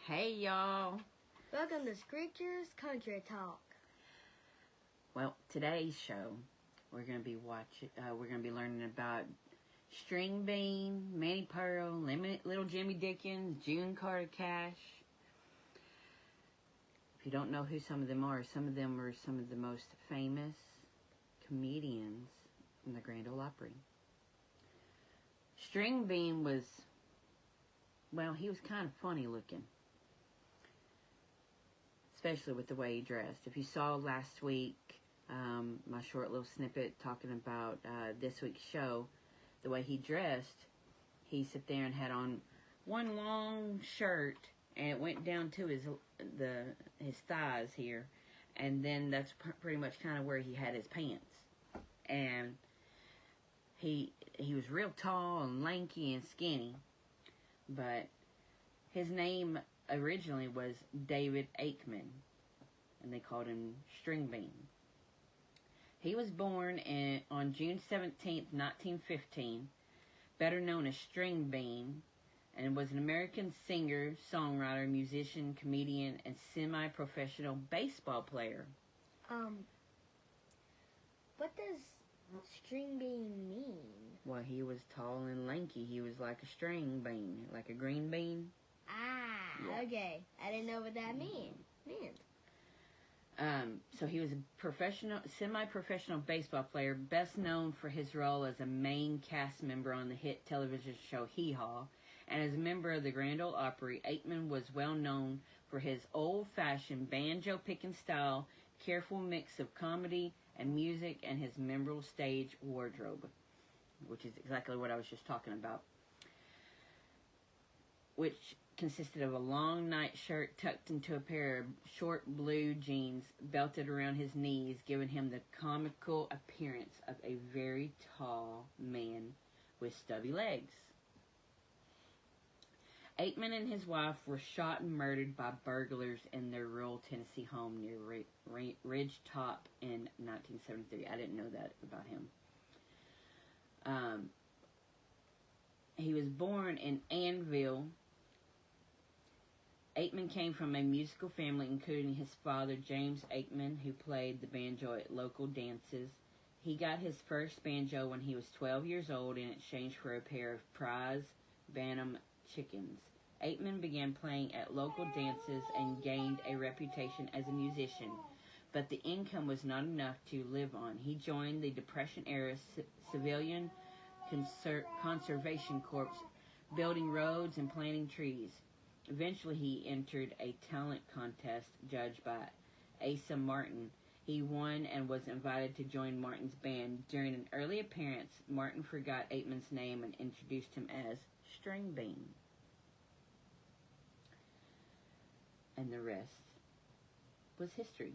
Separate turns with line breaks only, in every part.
Hey y'all.
Welcome to Screecher's Country Talk.
Well, today's show, we're gonna be learning about String Bean, Manny Pearl, Little Jimmy Dickens, June Carter Cash. If you don't know who some of them are some of the most famous comedians in the Grand Ole Opry. String Bean was, he was kind of funny looking. Especially with the way he dressed. If you saw last week, my short little snippet talking about this week's show, the way he dressed, he sat there and had on one long shirt, and it went down to his thighs here, and then that's pretty much kind of where he had his pants. And he was real tall and lanky and skinny, but his name originally was David Aikman, and they called him String Bean. He was born on June 17th, 1915, better known as String Bean, and was an American singer, songwriter, musician, comedian, and semi-professional baseball player.
What does string bean mean?
Well, he was tall and lanky. He was like a string bean, like a green bean.
Yeah. Okay. I didn't know what that meant.
So he was a semi-professional baseball player, best known for his role as a main cast member on the hit television show Hee Haw, and as a member of the Grand Ole Opry. Aikman was well known for his old-fashioned banjo-picking style, careful mix of comedy and music, and his memorable stage wardrobe, which is exactly what I was just talking about, which consisted of a long night shirt tucked into a pair of short blue jeans belted around his knees, giving him the comical appearance of a very tall man with stubby legs. Aikman and his wife were shot and murdered by burglars in their rural Tennessee home near Ridge Top in 1973. I didn't know that about him. He was born in Annville. Aikman came from a musical family, including his father, James Aikman, who played the banjo at local dances. He got his first banjo when he was 12 years old in exchange for a pair of prize Bantam chickens. Aikman began playing at local dances and gained a reputation as a musician, but the income was not enough to live on. He joined the Depression-era Civilian Conservation Corps, building roads and planting trees. Eventually, he entered a talent contest judged by Asa Martin. He won and was invited to join Martin's band. During an early appearance, Martin forgot Aikman's name and introduced him as String Bean. And the rest was history.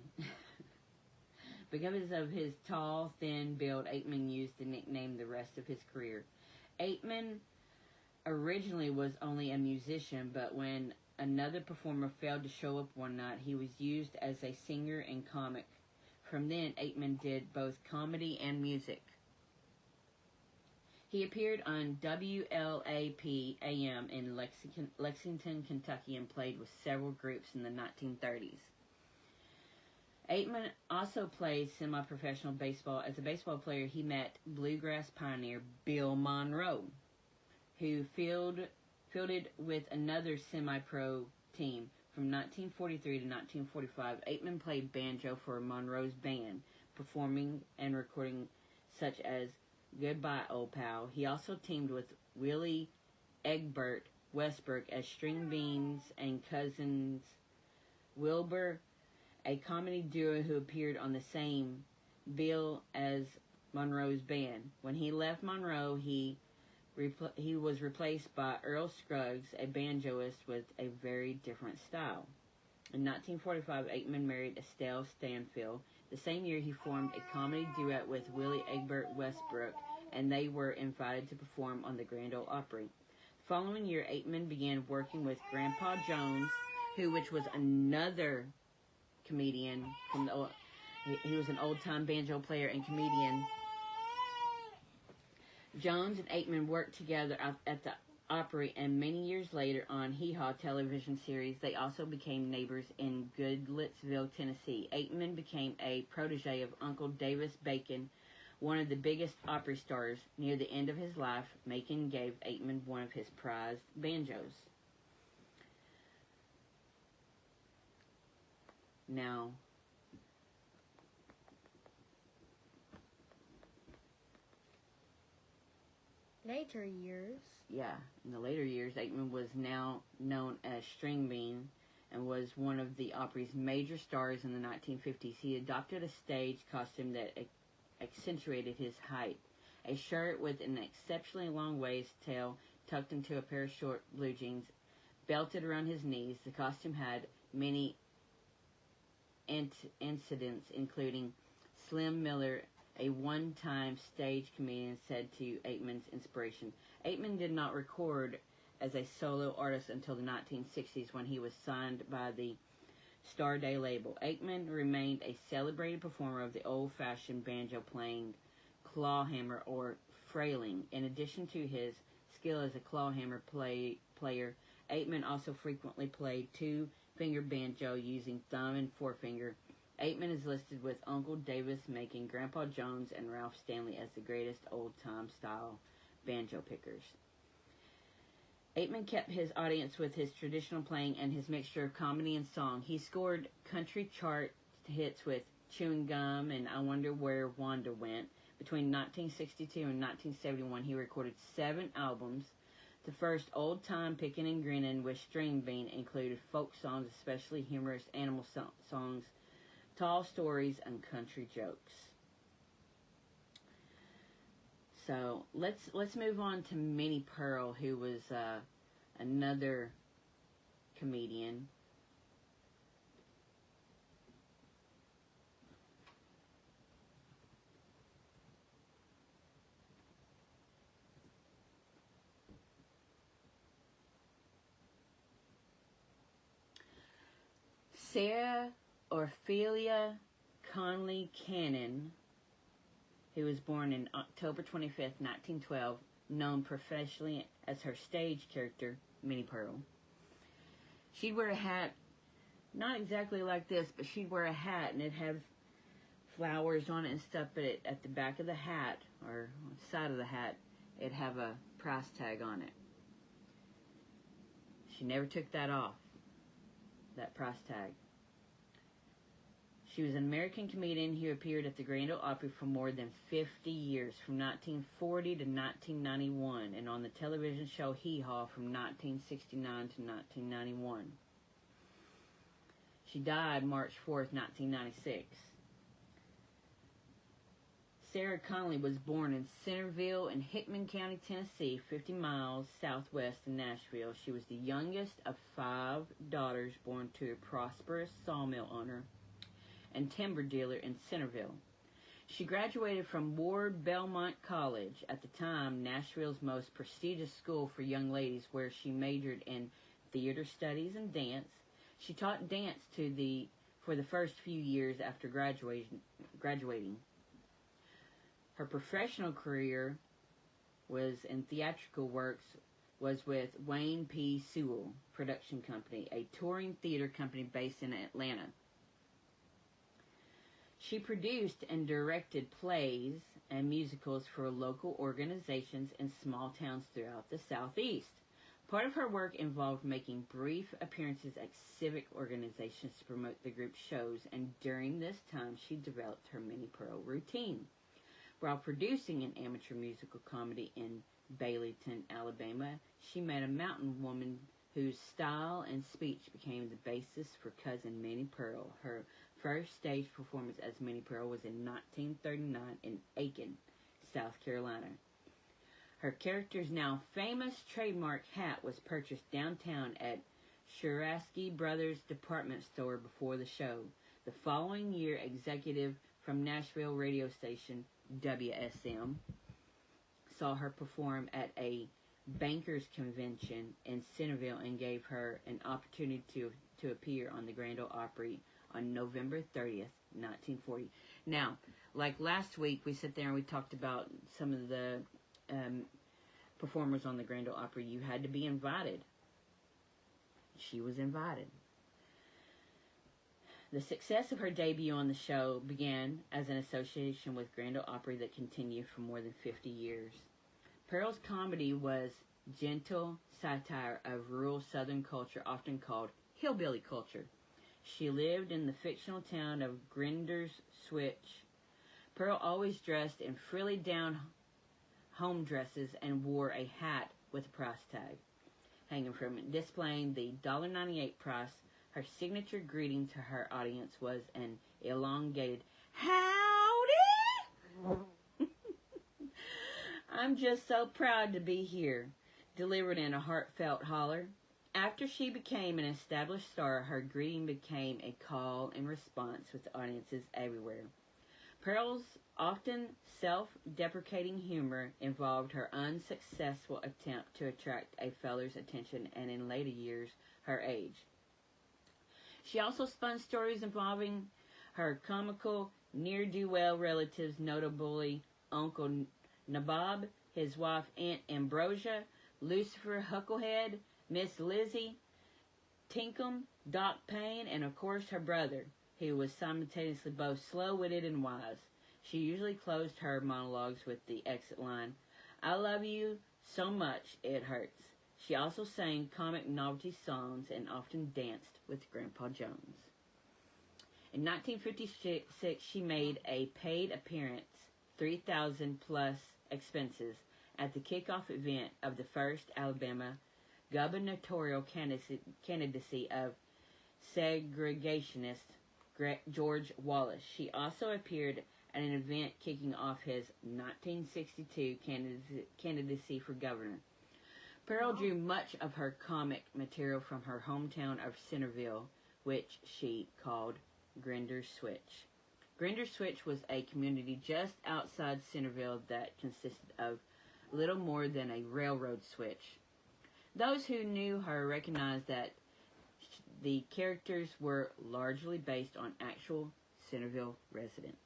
Because of his tall, thin build, Aikman used the nickname the rest of his career. Aikman originally was only a musician, but when another performer failed to show up one night, he was used as a singer and comic. From then, Aikman did both comedy and music. He appeared on WLAP-AM in Lexington, Kentucky, and played with several groups in the 1930s. Aikman also played semi-professional baseball. As a baseball player, he met bluegrass pioneer Bill Monroe, who fielded with another semi-pro team. From 1943 to 1945, Aikman played banjo for Monroe's band, performing and recording such as Goodbye, Old Pal. He also teamed with Willie Egbert Westbrook as String Beans and cousins Wilbur, a comedy duo who appeared on the same bill as Monroe's band. When he left Monroe, he was replaced by Earl Scruggs, a banjoist with a very different style. In 1945, Aikman married Estelle Stanfield. The same year, he formed a comedy duet with Willie Egbert Westbrook, and they were invited to perform on the Grand Ole Opry. The following year, Aikman began working with Grandpa Jones, which was another comedian from he was an old-time banjo player and comedian. Jones and Aikman worked together at the Opry, and many years later on Hee Haw television series. They also became neighbors in Goodlettsville, Tennessee. Aitman became a protege of Uncle Davis Bacon, one of the biggest Opry stars. Near the end of his life, Bacon gave Aitman one of his prized banjos. Now,
later years.
yeah, in the later years, Aitman was now known as String Bean and was one of the Opry's major stars in the 1950s. He adopted a stage costume that accentuated his height. A shirt with an exceptionally long waist tail tucked into a pair of short blue jeans belted around his knees. The costume had many incidents, including Slim Miller, a one-time stage comedian, said to Aitman's inspiration. Aitman did not record as a solo artist until the 1960s when he was signed by the Star Day label. Aitman remained a celebrated performer of the old-fashioned banjo-playing clawhammer or frailing. In addition to his skill as a clawhammer player, Aitman also frequently played two-finger banjo using thumb and forefinger. Aitman is listed with Uncle Davis Macon, Grandpa Jones, and Ralph Stanley as the greatest old-time style banjo pickers. Aitman kept his audience with his traditional playing and his mixture of comedy and song. He scored country chart hits with Chewing Gum and I Wonder Where Wanda Went. Between 1962 and 1971, he recorded 7 albums. The first old-time pickin' and grinnin' with String Bean included folk songs, especially humorous animal songs, tall stories, and country jokes. So let's move on to Minnie Pearl, who was another comedian. Sarah Ophelia Conley Cannon, who was born on October 25th, 1912, known professionally as her stage character, Minnie Pearl. She'd wear a hat, not exactly like this, but she'd wear a hat and it'd have flowers on it and stuff, but at the back of the hat, or on the side of the hat, it'd have a price tag on it. She never took that off, that price tag. She was an American comedian who appeared at the Grand Ole Opry for more than 50 years, from 1940 to 1991, and on the television show Hee Haw from 1969 to 1991. She died March 4th, 1996. Sarah Conley was born in Centerville in Hickman County, Tennessee, 50 miles southwest of Nashville. She was the youngest of 5 daughters born to a prosperous sawmill owner and timber dealer in Centerville. She graduated from Ward Belmont College, at the time Nashville's most prestigious school for young ladies, where she majored in theater studies and dance. She taught dance for the first few years after graduating. Her professional career was in theatrical works, was with Wayne P. Sewell Production Company, a touring theater company based in Atlanta. She produced and directed plays and musicals for local organizations in small towns throughout the Southeast. Part of her work involved making brief appearances at civic organizations to promote the group's shows, and during this time she developed her Minnie Pearl routine. While producing an amateur musical comedy in Baileyton, Alabama, she met a mountain woman whose style and speech became the basis for Cousin Minnie Pearl. Her first stage performance as Minnie Pearl was in 1939 in Aiken, South Carolina. Her character's now famous trademark hat was purchased downtown at Shurasky Brothers Department Store before the show. The following year, executive from Nashville radio station WSM saw her perform at a bankers convention in Centerville and gave her an opportunity to appear on the Grand Ole Opry on November 30th, 1940. Now, like last week, we sat there and we talked about some of the performers on the Grand Ole Opry. You had to be invited. She was invited. The success of her debut on the show began as an association with Grand Ole Opry that continued for more than 50 years. Pearl's comedy was gentle satire of rural Southern culture, often called hillbilly culture. She lived in the fictional town of Grinder's Switch. Pearl always dressed in frilly down home dresses and wore a hat with a price tag hanging from it, displaying the $1.98 price. Her signature greeting to her audience was an elongated, "Howdy!" "I'm just so proud to be here," delivered in a heartfelt holler. After she became an established star, her greeting became a call and response with audiences everywhere. Pearl's often self-deprecating humor involved her unsuccessful attempt to attract a feller's attention and, in later years, her age. She also spun stories involving her comical ne'er-do-well relatives, notably Uncle Nabob, his wife Aunt Ambrosia, Lucifer Hucklehead, Miss Lizzie, Tinkham, Doc Payne, and of course her brother, who was simultaneously both slow-witted and wise. She usually closed her monologues with the exit line, "I love you so much, it hurts." She also sang comic novelty songs and often danced with Grandpa Jones. In 1956, she made a paid appearance, 3,000 plus expenses, at the kickoff event of the first Alabama gubernatorial candidacy of segregationist George Wallace. She also appeared at an event kicking off his 1962 candidacy for governor. Pearl drew much of her comic material from her hometown of Centerville, which she called Grinder's Switch. Grinder's Switch was a community just outside Centerville that consisted of little more than a railroad switch. Those who knew her recognized that the characters were largely based on actual Centerville residents.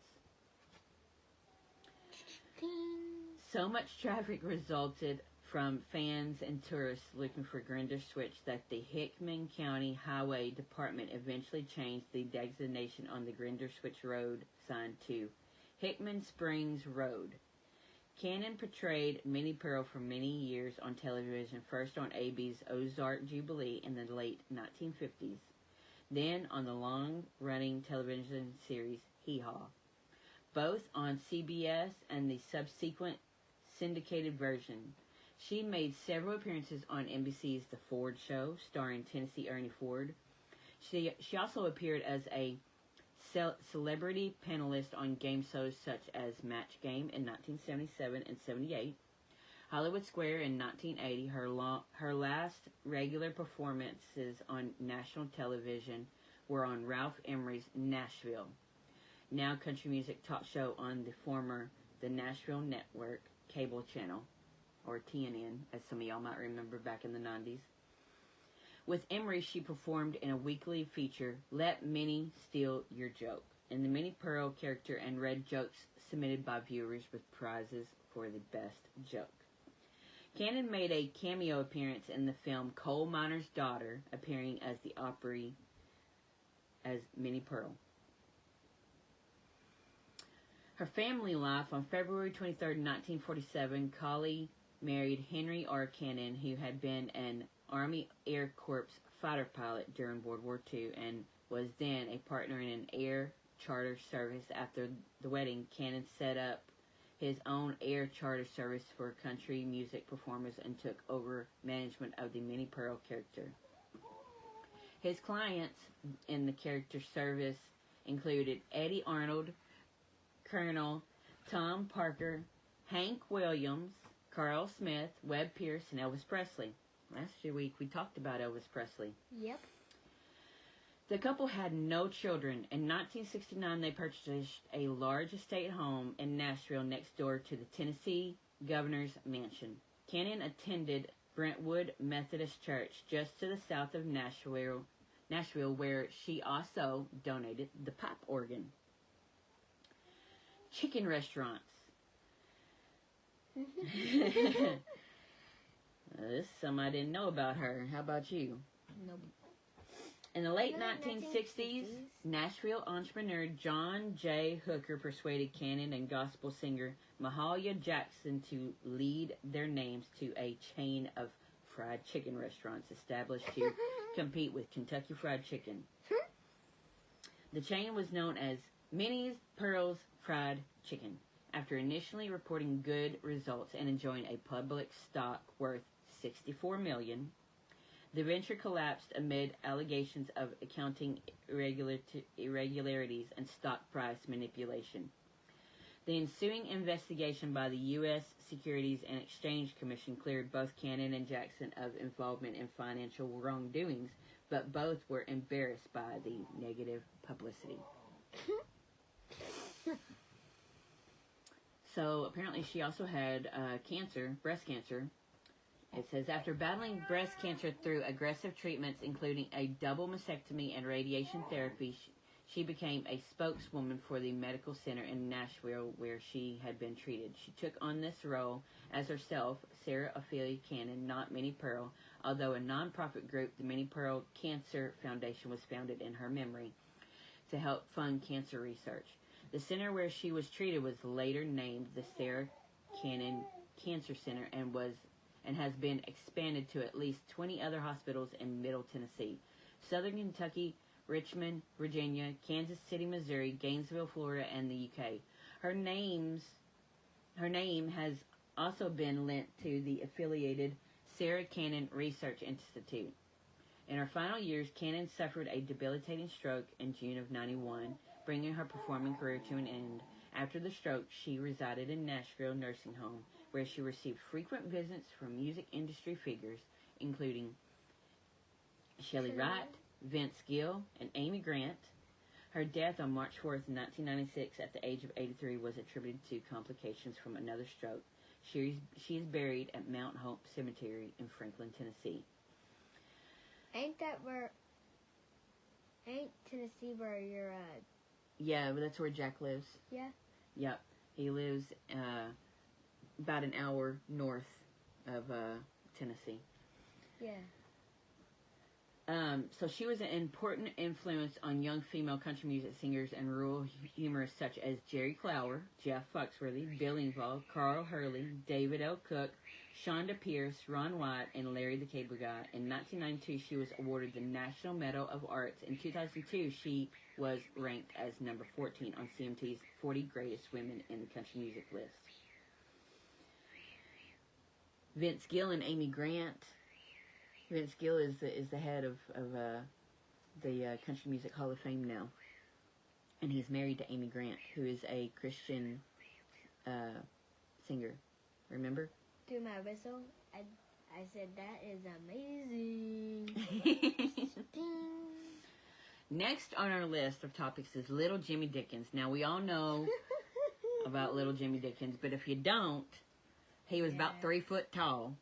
So much traffic resulted from fans and tourists looking for Grinder's Switch that the Hickman County Highway Department eventually changed the designation on the Grinder's Switch Road sign to Hickman Springs Road. Cannon portrayed Minnie Pearl for many years on television, first on AB's Ozark Jubilee in the late 1950s, then on the long-running television series Hee Haw, both on CBS and the subsequent syndicated version. She made several appearances on NBC's The Ford Show, starring Tennessee Ernie Ford. She also appeared as a celebrity panelist on game shows such as Match Game in 1977 and 78, Hollywood Square in 1980. Her last regular performances on national television were on Ralph Emery's Nashville, now country music talk show on the Nashville Network cable channel, or TNN, as some of y'all might remember back in the 90s. With Emery, she performed in a weekly feature, Let Minnie Steal Your Joke, in the Minnie Pearl character, and read jokes submitted by viewers with prizes for the best joke. Cannon made a cameo appearance in the film Coal Miner's Daughter, appearing as the Opry as Minnie Pearl. Her family life: on February 23, 1947, Colley married Henry R. Cannon, who had been an Army Air Corps fighter pilot during World War II and was then a partner in an air charter service. After the wedding, Cannon set up his own air charter service for country music performers and took over management of the Minnie Pearl character. His clients in the character service included Eddie Arnold, Colonel Tom Parker, Hank Williams, Carl Smith, Webb Pierce, and Elvis Presley. Last week we talked about Elvis Presley.
Yep.
The couple had no children. In 1969, they purchased a large estate home in Nashville next door to the Tennessee Governor's Mansion. Cannon attended Brentwood Methodist Church just to the south of Nashville, where she also donated the pipe organ. Chicken restaurants. This is something I didn't know about her. How about you?
Nope.
In the late
Late
1960s,
1960s.
Nashville entrepreneur John J. Hooker persuaded canon and gospel singer Mahalia Jackson to lead their names to a chain of fried chicken restaurants established to compete with Kentucky Fried Chicken. The chain was known as Minnie's Pearls Fried Chicken, after initially reporting good results and enjoying a public stock worth $64 million. The venture collapsed amid allegations of accounting irregularities and stock price manipulation. The ensuing investigation by the U.S. Securities and Exchange Commission cleared both Cannon and Jackson of involvement in financial wrongdoings, but both were embarrassed by the negative publicity. So apparently she also had cancer, breast cancer. It says, after battling breast cancer through aggressive treatments, including a double mastectomy and radiation therapy, she became a spokeswoman for the medical center in Nashville where she had been treated. She took on this role as herself, Sarah Ophelia Cannon, not Minnie Pearl, although a nonprofit group, the Minnie Pearl Cancer Foundation, was founded in her memory to help fund cancer research. The center where she was treated was later named the Sarah Cannon Cancer Center and has been expanded to at least 20 other hospitals in Middle Tennessee, Southern Kentucky, Richmond, Virginia, Kansas City, Missouri, Gainesville, Florida, and the UK. Her name has also been lent to the affiliated Sarah Cannon Research Institute. In her final years, Cannon suffered a debilitating stroke in June of '91, bringing her performing career to an end. After the stroke, she resided in Nashville nursing home, where she received frequent visits from music industry figures, including Shelley Wright, Vince Gill, and Amy Grant. Her death on March 4th, 1996, at the age of 83, was attributed to complications from another stroke. She is buried at Mount Hope Cemetery in Franklin, Tennessee.
Ain't Tennessee where you're at?
Yeah, but that's where Jack lives.
Yeah?
Yep. He lives about an hour north of Tennessee.
Yeah.
So she was an important influence on young female country music singers and rural humorists such as Jerry Clower, Jeff Foxworthy, Bill Engvall, Carl Hurley, David L. Cook, Shonda Pierce, Ron White, and Larry the Cable Guy. In 1992, she was awarded the National Medal of Arts. In 2002, she was ranked as number 14 on CMT's 40 Greatest Women in the Country Music list. Vince Gill and Amy Grant. Vince Gill is the head of the Country Music Hall of Fame now. And he's married to Amy Grant, who is a Christian singer. Remember?
Do my whistle. I said that is amazing.
Next on our list of topics is Little Jimmy Dickens. Now, we all know about Little Jimmy Dickens, but if you don't, he was about 3 foot tall.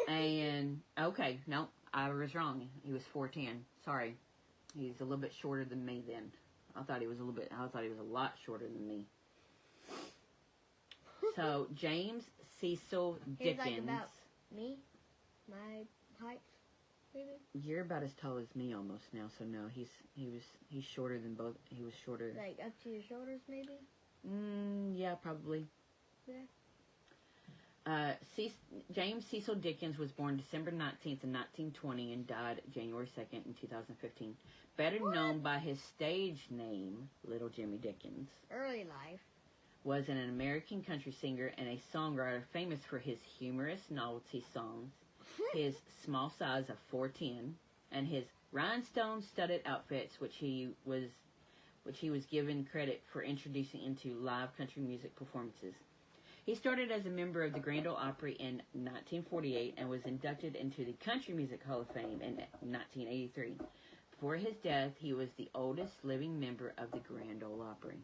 And, okay, no, I was wrong. He was 4'10". Sorry. He's a little bit shorter than me then. I thought he was a lot shorter than me. So, James Cecil Dickens.
He's like about me? My height, maybe?
You're about as tall as me almost now, so no, he's shorter than both. He was shorter.
Like up to your shoulders, maybe?
Yeah, probably.
Yeah.
James Cecil Dickens was born December 19th in 1920 and died January 2nd in 2015. Better known by his stage name, Little Jimmy Dickens.
Early life.
Was an American country singer and a songwriter famous for his humorous novelty songs, his small size of 4'10", and his rhinestone-studded outfits, which he was given credit for introducing into live country music performances. He started as a member of the Grand Ole Opry in 1948 and was inducted into the Country Music Hall of Fame in 1983. Before his death, he was the oldest living member of the Grand Ole Opry.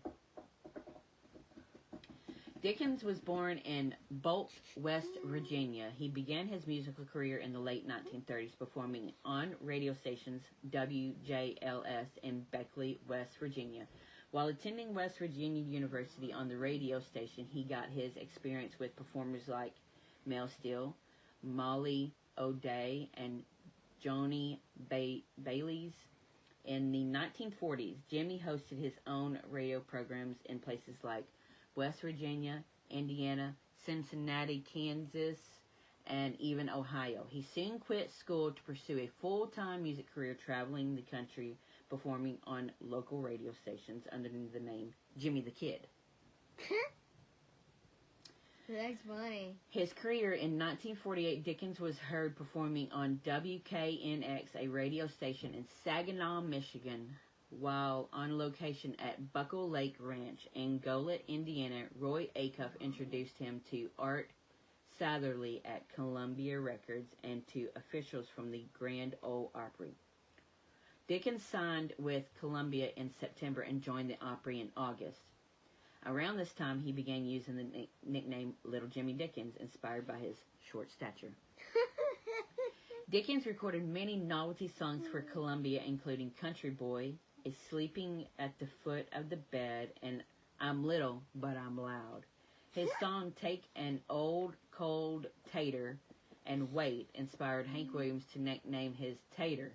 Dickens was born in Bolt, West Virginia. He began his musical career in the late 1930s, performing on radio stations WJLS in Beckley, West Virginia. While attending West Virginia University on the radio station, he got his experience with performers like Mel Steele, Molly O'Day and Joni Bailey's. In the 1940s, Jimmy hosted his own radio programs in places like West Virginia, Indiana, Cincinnati, Kansas, and even Ohio. He soon quit school to pursue a full-time music career traveling the country, performing on local radio stations under the name Jimmy the Kid.
That's funny.
His career in 1948, Dickens was heard performing on WKNX, a radio station in Saginaw, Michigan. While on location at Buckle Lake Ranch in Golet, Indiana, Roy Acuff introduced him to Art Satherley at Columbia Records and to officials from the Grand Ole Opry. Dickens signed with Columbia in September and joined the Opry in August. Around this time, he began using the nickname Little Jimmy Dickens, inspired by his short stature. Dickens recorded many novelty songs for Columbia, including Country Boy, A Sleeping at the Foot of the Bed, and I'm Little, But I'm Loud. His song Take an Old Cold Tater and Wait inspired Hank Williams to nickname him Tater.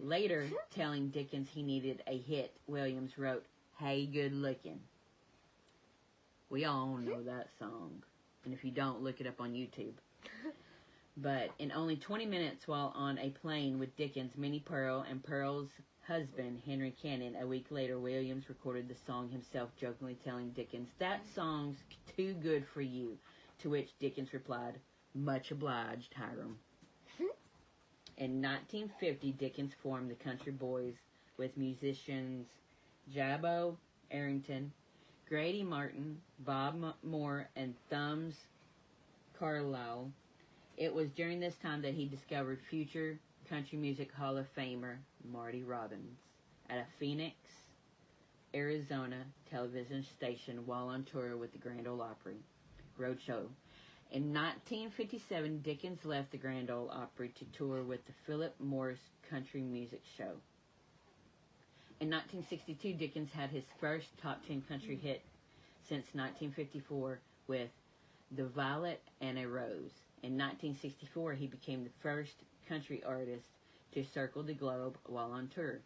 Later, telling Dickens he needed a hit, Williams wrote, Hey Good Lookin'. We all know that song. And if you don't, look it up on YouTube. But in only 20 minutes while on a plane with Dickens, Minnie Pearl, and Pearl's husband, Henry Cannon, a week later, Williams recorded the song himself, jokingly telling Dickens, That song's too good for you. To which Dickens replied, Much obliged, Hiram. In 1950, Dickens formed the Country Boys with musicians Jabbo Arrington, Grady Martin, Bob Moore, and Thumbs Carlyle. It was during this time that he discovered future country music Hall of Famer Marty Robbins at a Phoenix, Arizona television station while on tour with the Grand Ole Opry Roadshow. In 1957, Dickens left the Grand Ole Opry to tour with the Philip Morris Country Music Show. In 1962, Dickens had his first top 10 country hit since 1954 with The Violet and a Rose. In 1964, he became the first country artist to circle the globe while on tour.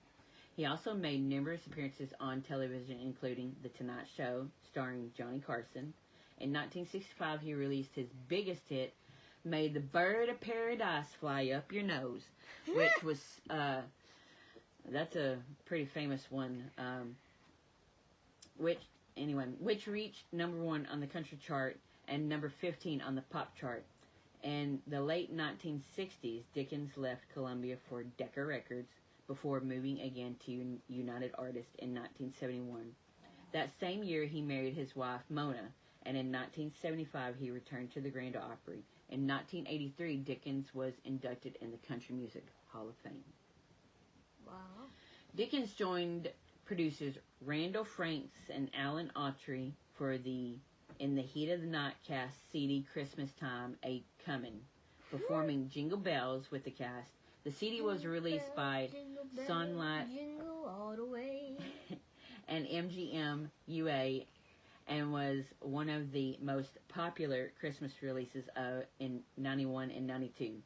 He also made numerous appearances on television, including The Tonight Show, starring Johnny Carson. In 1965, he released his biggest hit, May the Bird of Paradise Fly Up Your Nose, which was, that's a pretty famous one, which reached number 1 on the country chart and number 15 on the pop chart. In the late 1960s, Dickens left Columbia for Decca Records before moving again to United Artists in 1971. That same year, he married his wife, Mona, and in 1975, he returned to the Grand Ole Opry. In 1983, Dickens was inducted in the Country Music Hall of Fame.
Wow.
Dickens joined producers Randall Franks and Alan Autry for the In the Heat of the Night cast CD Christmas Time A Comin', performing Jingle Bells with the cast. The CD was released by Sunlight
Jingle all the way.
and MGM UA and was one of the most popular Christmas releases in 91 and 92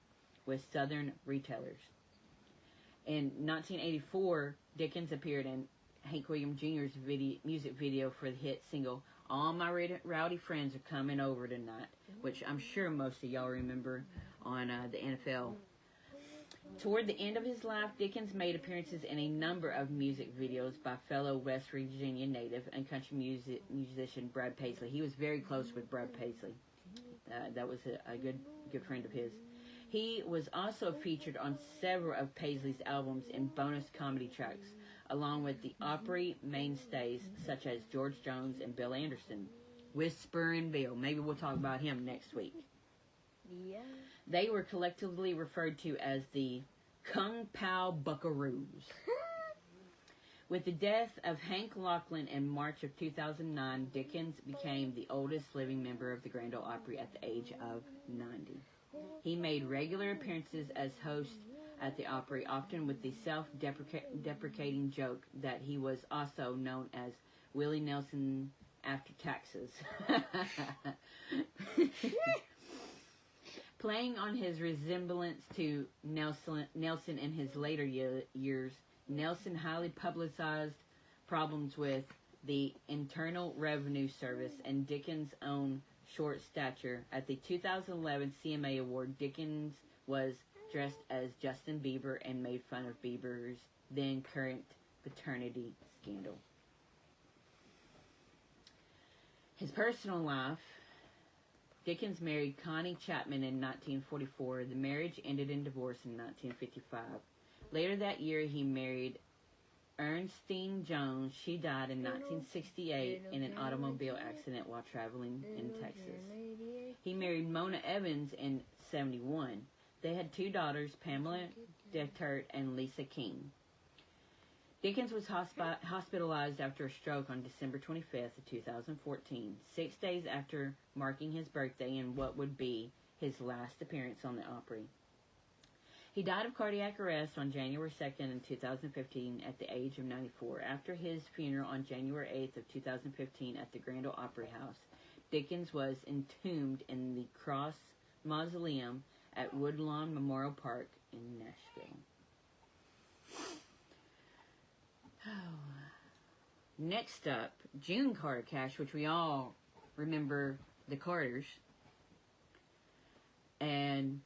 with Southern retailers. In 1984, Dickens appeared in Hank Williams Jr.'s music video for the hit single All My Rowdy Friends Are Coming Over Tonight, which I'm sure most of y'all remember on the NFL. Toward the end of his life, Dickens made appearances in a number of music videos by fellow West Virginia native and country musician Brad Paisley. He was very close with Brad Paisley. That was a good friend of his. He was also featured on several of Paisley's albums in bonus comedy tracks, along with the Opry mainstays such as George Jones and Bill Anderson. Whisperin' Bill. Maybe we'll talk about him next week.
Yeah.
They were collectively referred to as the Kung Pao Buckaroos. With the death of Hank Lachlan in March of 2009, Dickens became the oldest living member of the Grand Ole Opry at the age of 90. He made regular appearances as host at the Opry, often with the self-deprecating joke that he was also known as Willie Nelson after taxes. Playing on his resemblance to Nelson in his later years, Nelson highly publicized problems with the Internal Revenue Service and Dickens' own short stature. At the 2011 CMA Award, Dickens was dressed as Justin Bieber and made fun of Bieber's then current paternity scandal. His personal life. Dickens married Connie Chapman in 1944. The marriage ended in divorce in 1955. Later that year, he married Ernestine Jones. She died in 1968 in an automobile accident while traveling in Texas. He married Mona Evans in 1971. They had 2 daughters, Pamela Detert and Lisa King. Dickens was hospitalized after a stroke on December 25th of 2014, 6 days after marking his birthday in what would be his last appearance on the Opry. He died of cardiac arrest on January 2nd in 2015 at the age of 94. After his funeral on January 8th of 2015 at the Grand Ole Opry House, Dickens was entombed in the Cross Mausoleum at Woodlawn Memorial Park in Nashville. Next up, June Carter Cash, which we all remember the Carters. And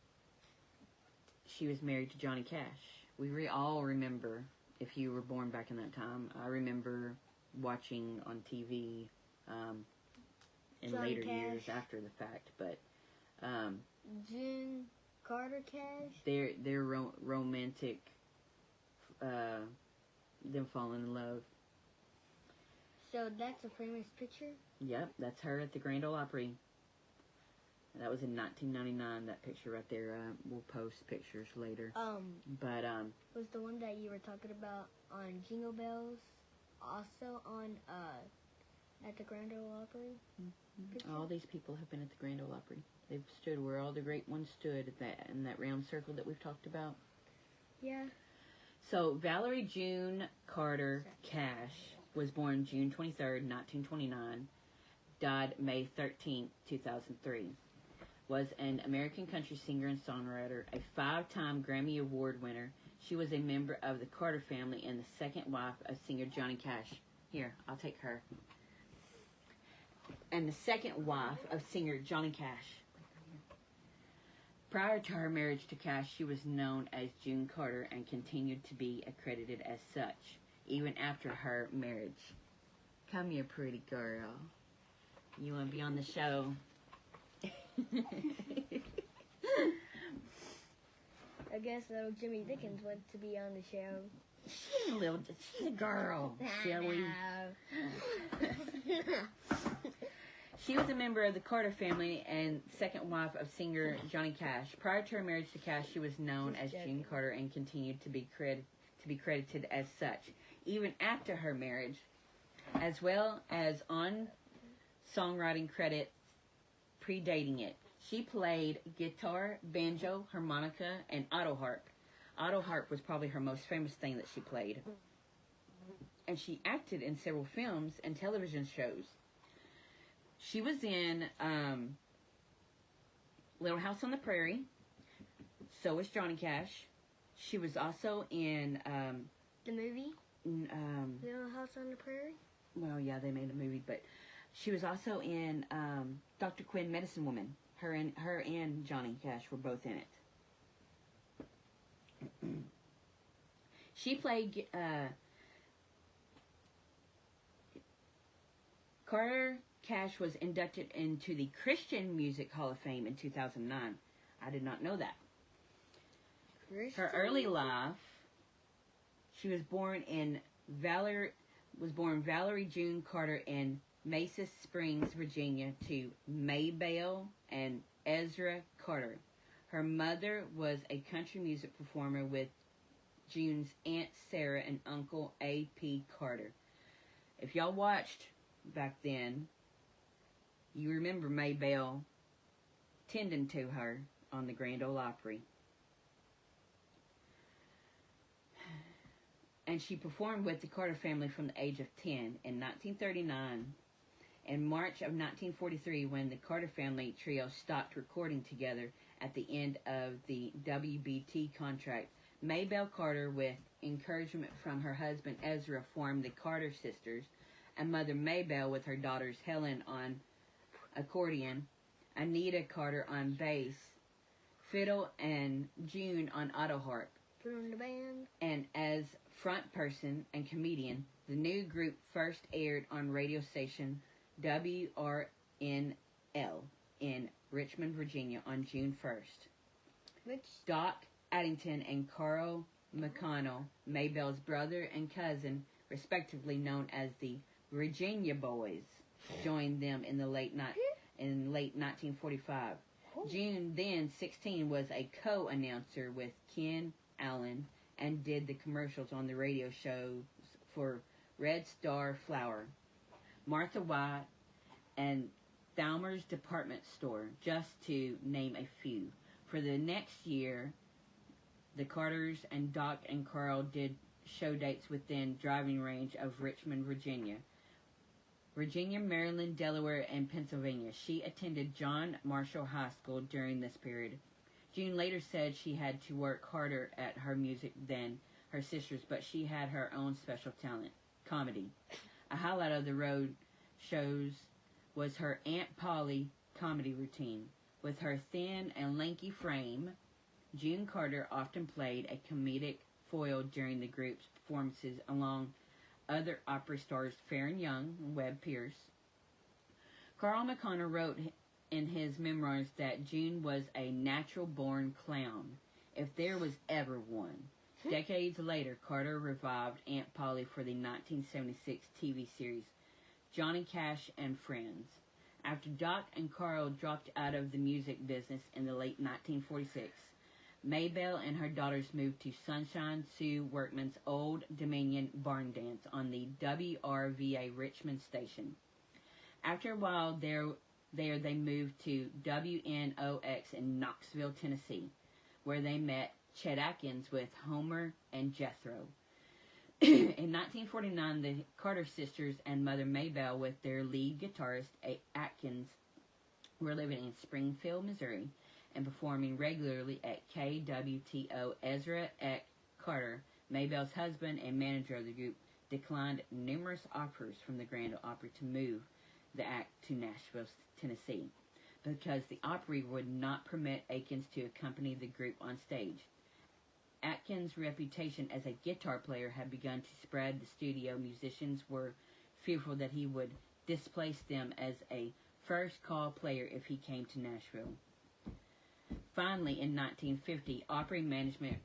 she was married to Johnny Cash. We all remember, if you were born back in that time. I remember watching on TV in
Johnny
later
Cash.
years after the fact. But
June Carter Cash.
Their romantic, them falling in love.
So that's a famous picture?
Yep, that's her at the Grand Ole Opry. That was in 1999, that picture right there. We'll post pictures later. But
was the one that you were talking about on Jingle Bells also on at the Grand Ole Opry?
Mm-hmm. All these people have been at the Grand Ole Opry. They've stood where all the great ones stood in that round circle that we've talked about.
Yeah.
So Valerie June Carter Cash was born June 23rd, 1929. Died May 13th, 2003. Was an American country singer and songwriter, a 5-time Grammy Award winner. She was a member of the Carter family and the second wife of singer Johnny Cash. Here, I'll take her. And the second wife of singer Johnny Cash. Prior to her marriage to Cash, she was known as June Carter and continued to be accredited as such, even after her marriage. Come here, pretty girl. You want to be on the show?
I guess little Jimmy Dickens wants to be on the show.
She's a girl, silly. She was a member of the Carter family and second wife of singer Johnny Cash. Prior to her marriage to Cash, she was known as June Carter and continued to be credited as such, even after her marriage, as well as on songwriting credits predating it. She played guitar, banjo, harmonica, and auto harp. Auto harp was probably her most famous thing that she played. And she acted in several films and television shows. She was in Little House on the Prairie. So was Johnny Cash. She was also in
the movie? Little House on the Prairie?
Well, yeah, they made a movie, but she was also in Dr. Quinn, Medicine Woman. Her and Johnny Cash were both in it. She played Carter Cash was inducted into the Christian Music Hall of Fame in 2009. I did not know that. Her early life, she was born Valerie June Carter in Mesa Springs, Virginia, to Maybelle and Ezra Carter. Her mother was a country music performer with June's Aunt Sarah and Uncle A.P. Carter. If y'all watched back then, you remember Maybelle tending to her on the Grand Ole Opry. And she performed with the Carter family from the age of 10. In 1939, In March of 1943, when the Carter family trio stopped recording together at the end of the WBT contract, Maybelle Carter, with encouragement from her husband Ezra, formed the Carter Sisters, and Mother Maybelle with her daughters Helen on accordion, Anita Carter on bass, fiddle, and June on auto harp.
From the band.
And as front person and comedian, the new group first aired on radio station WRNL in Richmond, Virginia on June 1st.
Which?
Doc Addington and Carl McConnell, Maybelle's brother and cousin, respectively known as the Virginia Boys, joined them in the late 1945. June, then 16, was a co-announcer with Ken Allen and did the commercials on the radio shows for Red Star Flour, Martha White, and Thalmer's Department Store, just to name a few. For the next year, the Carters and Doc and Carl did show dates within driving range of Richmond, Virginia, Maryland, Delaware, and Pennsylvania. She attended John Marshall High School during this period. June later said she had to work harder at her music than her sisters, but she had her own special talent, comedy. A highlight of the road shows was her Aunt Polly comedy routine. With her thin and lanky frame, June Carter often played a comedic foil during the group's performances along other opera stars Farron Young and Webb Pierce. Carl McConnell wrote in his memoirs that June was a natural-born clown, if there was ever one. Decades later, Carter revived Aunt Polly for the 1976 TV series Johnny Cash and Friends. After Doc and Carl dropped out of the music business in the late 1946, Maybelle and her daughters moved to Sunshine Sue Workman's Old Dominion Barn Dance on the WRVA Richmond station. After a while there they moved to WNOX in Knoxville, Tennessee, where they met Chet Atkins with Homer and Jethro. In 1949, the Carter sisters and Mother Maybelle with their lead guitarist Atkins were living in Springfield, Missouri, and performing regularly at KWTO. Ezra Eck Carter, Maybelle's husband and manager of the group, declined numerous offers from the Grand Ole Opry to move the act to Nashville, Tennessee, because the Opry would not permit Atkins to accompany the group on stage. Atkins' reputation as a guitar player had begun to spread. The studio musicians were fearful that he would displace them as a first-call player if he came to Nashville. Finally, in 1950, Opry management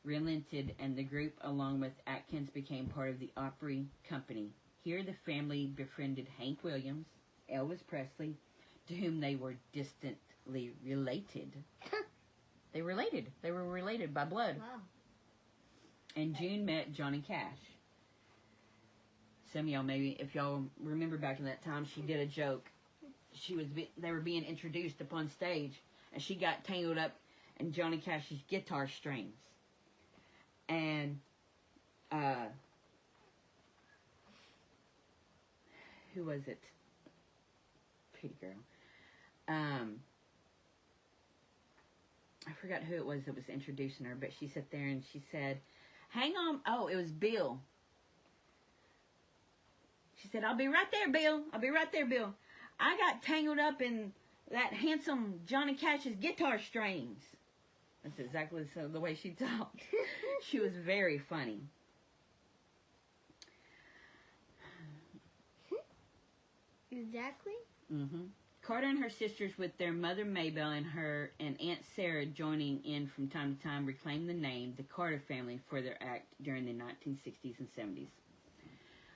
relented, and the group, along with Atkins, became part of the Opry Company. Here, the family befriended Hank Williams, Elvis Presley, to whom they were distantly related. They were related by blood.
Wow.
And June met Johnny Cash. Some of y'all, maybe, if y'all remember back in that time, she did a joke. They were being introduced upon stage, and she got tangled up in Johnny Cash's guitar strings. And, who was it? Pretty girl. I forgot who it was that was introducing her, but she sat there and she said, hang on. Oh, it was Bill. She said, I'll be right there, Bill. I'll be right there, Bill. I got tangled up in that handsome Johnny Cash's guitar strings. That's exactly the way she talked. She was very funny.
Exactly?
Mm-hmm. Carter and her sisters, with their mother Maybelle and her and Aunt Sarah joining in from time to time, reclaimed the name the Carter family for their act during the 1960s and 70s.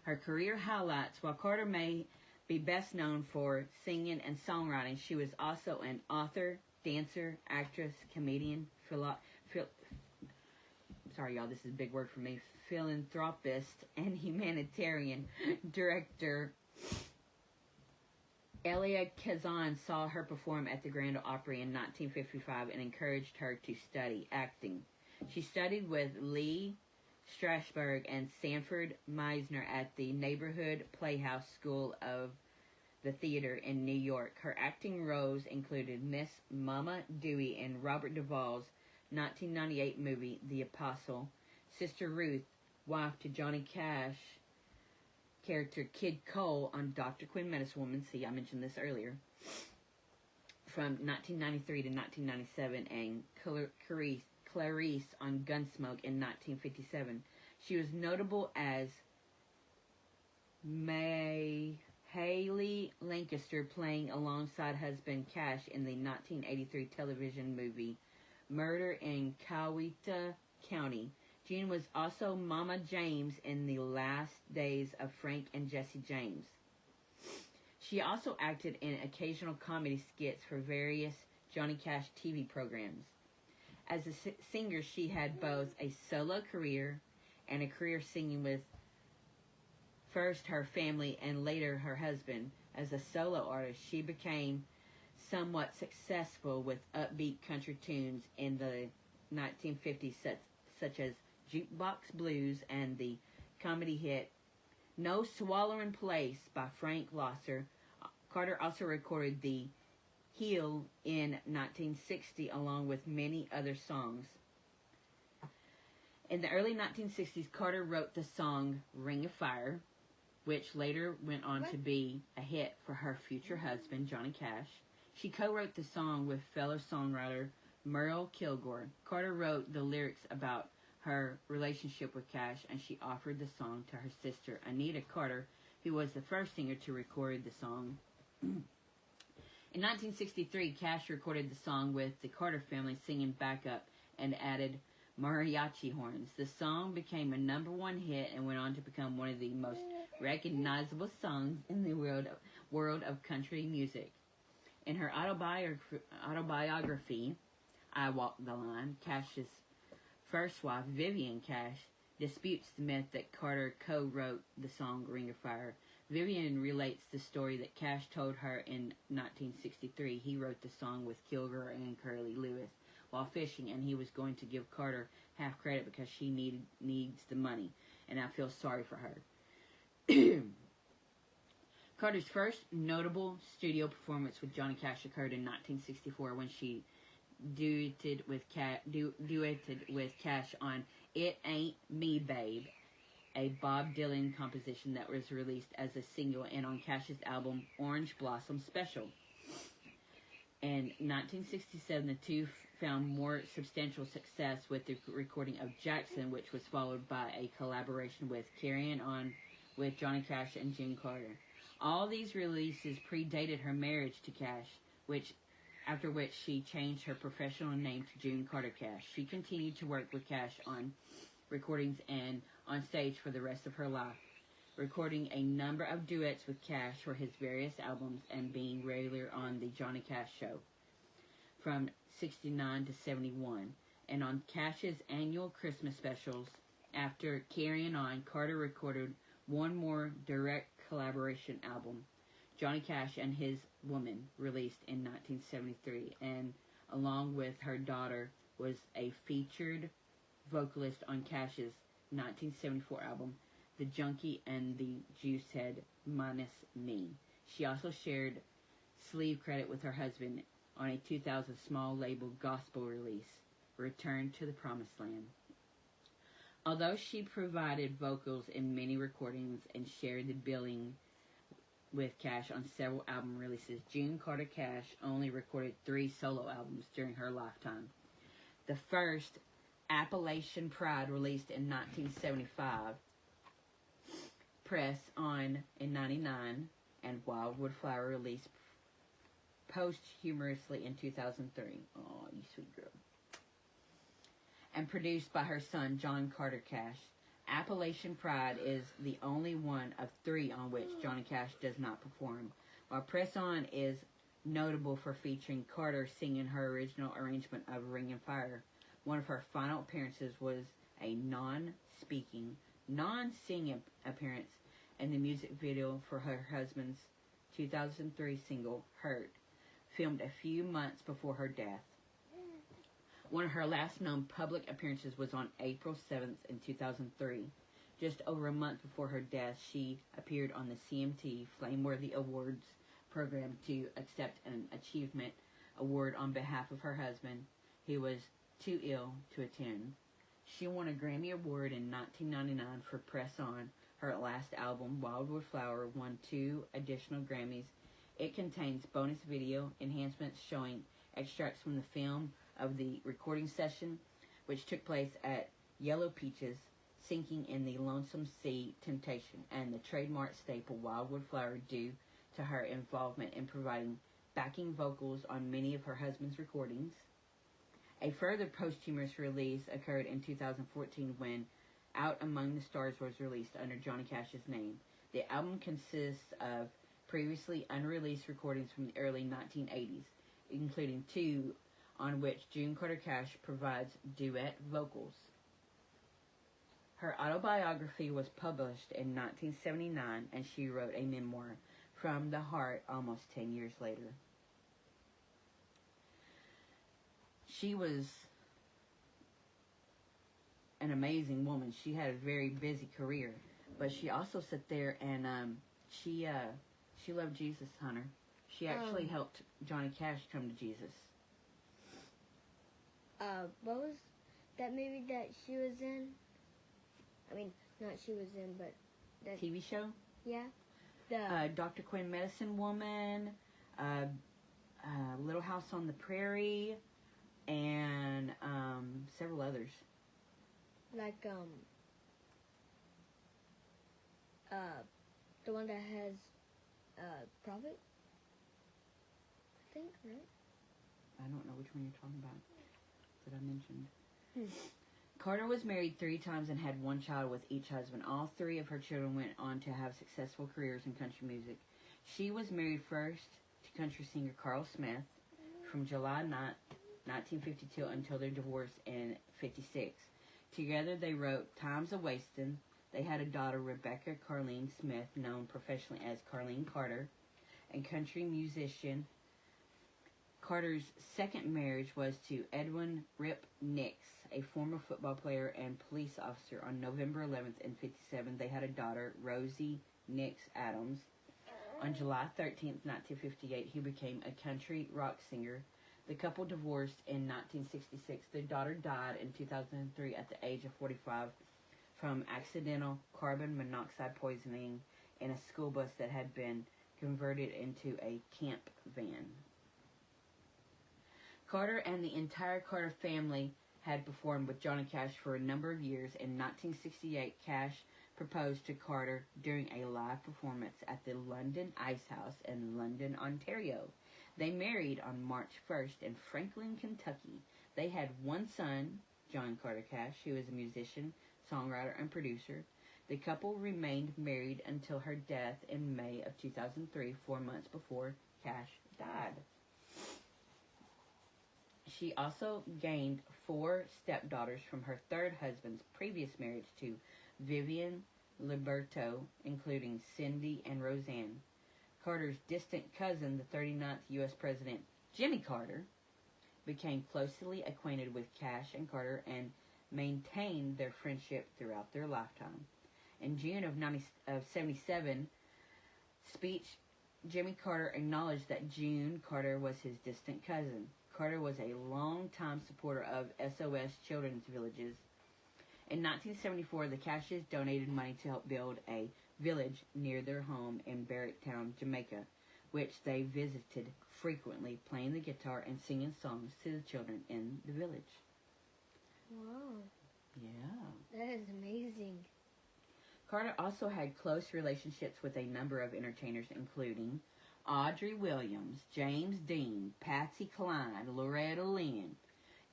Her career highlights: while Carter may be best known for singing and songwriting, she was also an author, dancer, actress, comedian, sorry y'all, this is a big word for me, philanthropist, and humanitarian. Director Elia Kazan saw her perform at the Grand Ole Opry in 1955 and encouraged her to study acting. She studied with Lee Strasberg and Sanford Meisner at the Neighborhood Playhouse School of the theater in New York. Her acting roles included Miss Mama Dewey in Robert Duvall's 1998 movie The Apostle, Sister Ruth, wife to Johnny Cash character Kid Cole on Dr. Quinn Medicine Woman. See, I mentioned this earlier. From 1993 to 1997, and Clarice on Gunsmoke in 1957. She was notable as May Haley Lancaster, playing alongside husband Cash in the 1983 television movie Murder in Coweta County. June was also Mama James in The Last Days of Frank and Jesse James. She also acted in occasional comedy skits for various Johnny Cash TV programs. As a singer, she had both a solo career and a career singing with first her family and later her husband. As a solo artist, she became somewhat successful with upbeat country tunes in the 1950s, such as Jukebox Blues and the comedy hit No Swallowin' Place by Frank Loesser. Carter also recorded The Heel in 1960 along with many other songs. In the early 1960s, Carter wrote the song Ring of Fire, which later went on to be a hit for her future husband, Johnny Cash. She co-wrote the song with fellow songwriter Merle Kilgore. Carter wrote the lyrics about her relationship with Cash, and she offered the song to her sister, Anita Carter, who was the first singer to record the song. In 1963, Cash recorded the song with the Carter family singing backup and added mariachi horns. The song became a #1 hit and went on to become one of the most recognizable songs in the world of country music. In her autobiography, I Walk the Line, Cash's first wife, Vivian Cash, disputes the myth that Carter co-wrote the song Ring of Fire. Vivian relates the story that Cash told her in 1963. He wrote the song with Kilgore and Curly Lewis while fishing, and he was going to give Carter half credit because she needs the money, and I feel sorry for her. Carter's first notable studio performance with Johnny Cash occurred in 1964 when she duetted with Cash on It Ain't Me Babe, a Bob Dylan composition that was released as a single and on Cash's album Orange Blossom Special. In 1967, the two found more substantial success with the recording of Jackson, which was followed by a collaboration with Carrying On with Johnny Cash and June Carter. All these releases predated her marriage to Cash, after which she changed her professional name to June Carter Cash. She continued to work with Cash on recordings and on stage for the rest of her life, recording a number of duets with Cash for his various albums and being regular on the Johnny Cash Show from 69 to 71. And on Cash's annual Christmas specials, after Carrying On, Carter recorded one more direct collaboration album, Johnny Cash and His Woman, released in 1973, and along with her daughter was a featured vocalist on Cash's 1974 album, The Junkie and the Juicehead Minus Me. She also shared sleeve credit with her husband on a 2000 small label gospel release, Return to the Promised Land. Although she provided vocals in many recordings and shared the billing with Cash on several album releases, June Carter Cash only recorded 3 solo albums during her lifetime. The first, Appalachian Pride, released in 1975, Press On in 99, and Wildwood Flower, released posthumously in 2003. Oh, you sweet girl. And produced by her son, John Carter Cash. Appalachian Pride is the only one of 3 on which Johnny Cash does not perform, while Press On is notable for featuring Carter singing her original arrangement of Ring and Fire. One of her final appearances was a non-speaking, non-singing appearance in the music video for her husband's 2003 single, Hurt, filmed a few months before her death. One of her last known public appearances was on April 7th in 2003. Just over a month before her death, she appeared on the CMT Flameworthy Awards program to accept an achievement award on behalf of her husband, who was too ill to attend. She won a Grammy Award in 1999 for Press On. Her last album, Wildwood Flower, won 2 additional Grammys. It contains bonus video enhancements showing extracts from the film of the recording session, which took place at Yellow Peaches, Sinking in the Lonesome Sea Temptation, and the trademark staple Wildwood Flower due to her involvement in providing backing vocals on many of her husband's recordings. A further posthumous release occurred in 2014 when Out Among the Stars was released under Johnny Cash's name. The album consists of previously unreleased recordings from the early 1980s, including 2 on which June Carter Cash provides duet vocals. Her autobiography was published in 1979, and she wrote a memoir, From the Heart, almost 10 years later. She was an amazing woman. She had a very busy career, but she also sat there and she loved Jesus, Hunter. She actually helped Johnny Cash come to Jesus.
What was that movie that she was in? I mean, not she was in, but that
TV show?
Yeah.
Dr. Quinn, Medicine Woman, Little House on the Prairie, and several others.
Like the one that has Prophet, I think, right?
I don't know which one you're talking about that I mentioned. Carter was married 3 times and had 1 child with each husband. All 3 of her children went on to have successful careers in country music. She was married first to country singer Carl Smith from July 9, 1952 until their divorce in 1956. Together they wrote Time's A-Wastin'. They had a daughter, Rebecca Carlene Smith, known professionally as Carlene Carter, and country musician. Carter's second marriage was to Edwin Rip Nix, a former football player and police officer. On November 11th in 1957, they had a daughter, Rosie Nix Adams. On July 13th, 1958, he became a country rock singer. The couple divorced in 1966. Their daughter died in 2003 at the age of 45 from accidental carbon monoxide poisoning in a school bus that had been converted into a camp van. Carter and the entire Carter family had performed with Johnny Cash for a number of years. In 1968, Cash proposed to Carter during a live performance at the London Ice House in London, Ontario. They married on March 1st in Franklin, Kentucky. They had 1 son, John Carter Cash, who is a musician, songwriter, and producer. The couple remained married until her death in May of 2003, 4 months before Cash died. She also gained 4 stepdaughters from her 3rd husband's previous marriage to Vivian Liberto, including Cindy and Roseanne. Carter's distant cousin, the 39th U.S. President, Jimmy Carter, became closely acquainted with Cash and Carter and maintained their friendship throughout their lifetime. In June of 1977 speech, Jimmy Carter acknowledged that June Carter was his distant cousin. Carter was a longtime supporter of SOS Children's Villages. In 1974, the Cashes donated money to help build a village near their home in Barretttown, Jamaica, which they visited frequently, playing the guitar and singing songs to the children in the village.
Wow.
Yeah.
That is amazing.
Carter also had close relationships with a number of entertainers, including Audrey Williams, James Dean, Patsy Cline, Loretta Lynn,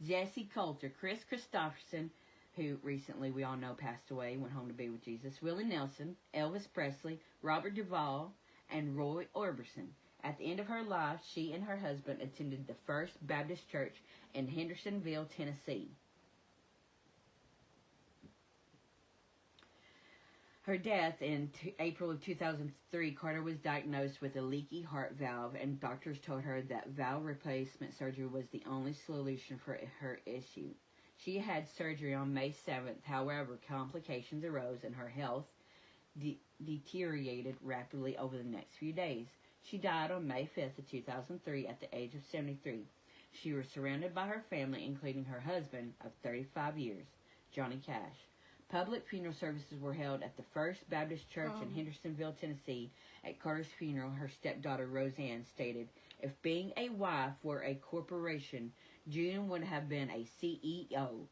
Jesse Coulter, Chris Christopherson, who recently we all know passed away, went home to be with Jesus, Willie Nelson, Elvis Presley, Robert Duvall, and Roy Orbison. At the end of her life, she and her husband attended the First Baptist Church in Hendersonville, Tennessee. Her death in April of 2003, Carter was diagnosed with a leaky heart valve, and doctors told her that valve replacement surgery was the only solution for her issue. She had surgery on May 7th. However, complications arose and her health deteriorated rapidly over the next few days. She died on May 5th of 2003 at the age of 73. She was surrounded by her family, including her husband of 35 years, Johnny Cash. Public funeral services were held at the First Baptist Church in Hendersonville, Tennessee. At Carter's funeral, her stepdaughter Roseanne stated, "If being a wife were a corporation, June would have been a CEO.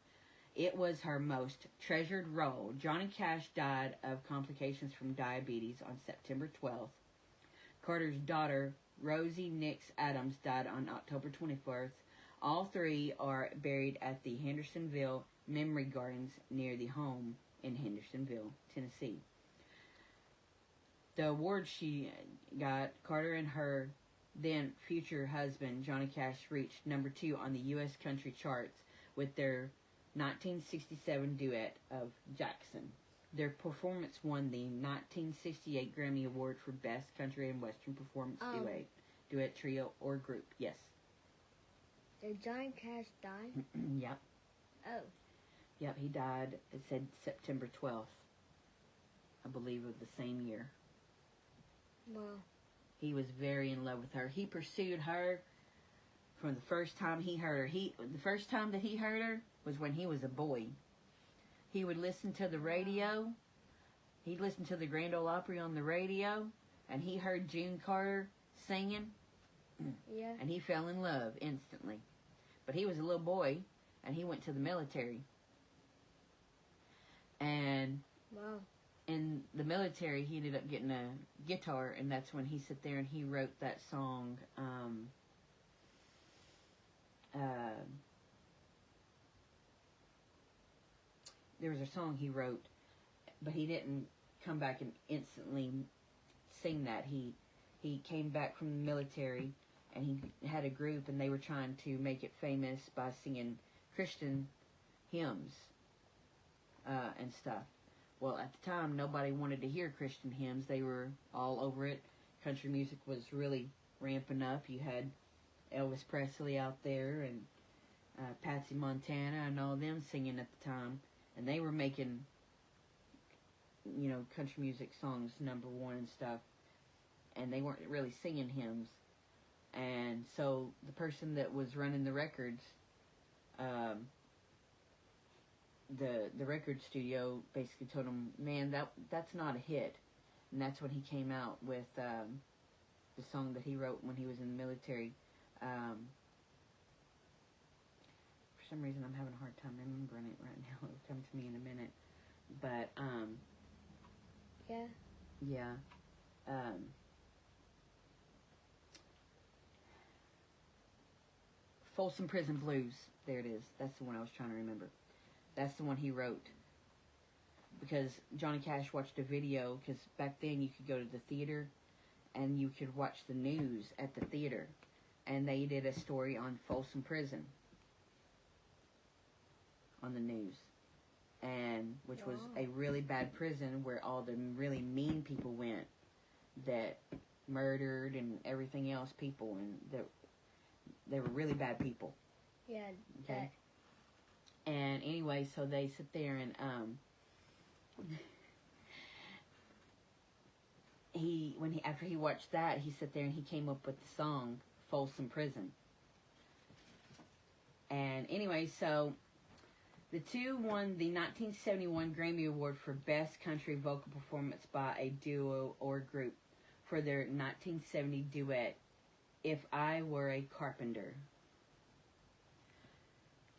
It was her most treasured role." Johnny Cash died of complications from diabetes on September 12th. Carter's daughter, Rosie Nix Adams, died on October 24th. All three are buried at the Hendersonville Memory Gardens near the home in Hendersonville, Tennessee. The award she got, Carter and her then future husband, Johnny Cash, reached number 2 on the U.S. country charts with their 1967 duet of Jackson. Their performance won the 1968 Grammy Award for Best Country and Western Performance Duet, Trio, or Group. Yes.
Did Johnny Cash die?
Yep.
Oh.
Yep, he died, it said September 12th, I believe, of the same year.
Wow.
He was very in love with her. He pursued her from the first time he heard her. The first time that he heard her was when he was a boy. He would listen to the radio. He'd listen to the Grand Ole Opry on the radio, and he heard June Carter singing.
Yeah.
And he fell in love instantly. But he was a little boy, and he went to the military. And
wow.
In the military, he ended up getting a guitar, and that's when he sat there and he wrote that song. There was a song he wrote, but he didn't come back and instantly sing that. He came back from the military, and he had a group, and they were trying to make it famous by singing Christian hymns and stuff. Well, at the time, nobody wanted to hear Christian hymns. They were all over it. Country music was really ramping up. You had Elvis Presley out there and Patsy Montana and all them singing at the time. And they were making, country music songs #1 and stuff. And they weren't really singing hymns. And so the person that was running the records, the record studio basically told him, "Man, that's not a hit." And that's when he came out with the song that he wrote when he was in the military. For some reason, I'm having a hard time remembering it right now. It'll come to me in a minute. But yeah. Folsom Prison Blues. There it is. That's the one I was trying to remember. That's the one he wrote. Because Johnny Cash watched a video, because back then you could go to the theater and you could watch the news at the theater. And they did a story on Folsom Prison on the news. And which was a really bad prison where all the really mean people went that murdered and everything else people, and that they were really bad people.
Yeah.
Okay. And anyway, so they sit there and after he watched that, he sat there and he came up with the song Folsom Prison. And anyway, so the two won the 1971 Grammy Award for Best Country Vocal Performance by a Duo or Group for their 1970 duet, If I Were a Carpenter.